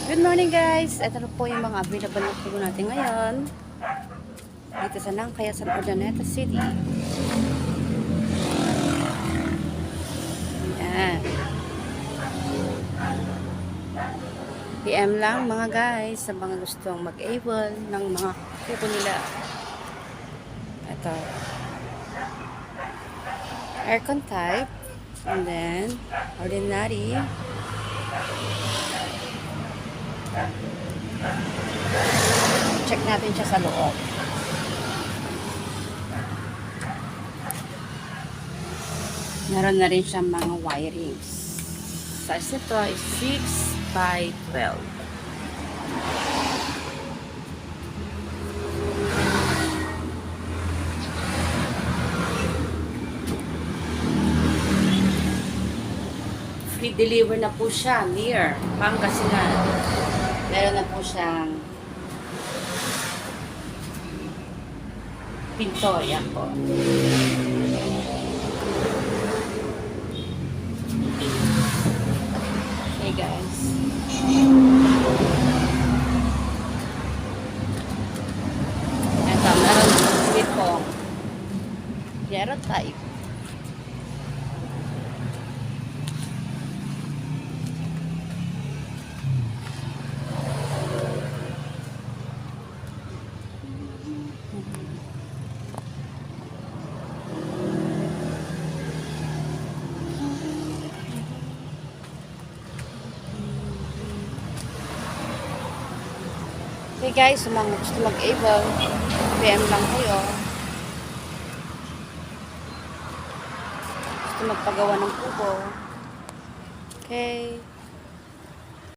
Good morning guys! Ito na po yung mga available na po natin ngayon dito sa Nangkayasan, Urdaneta City. Ayan. PM lang mga guys sa mga gustong mag-able ng mga kuko nila. Ito. Aircon type. And then, ordinary. Check natin siya sa loob. Meron na rin siyang mga wirings. Size nito ay 6 by 12. Free deliver na po siya near Pangasinan. Meron na po siyang pinto. Yan po. Hey guys. Ito, meron dito. Zero type. Okay guys, sa mga gusto mag-able, PM lang kayo. Gusto magpagawa ng kubo. Okay.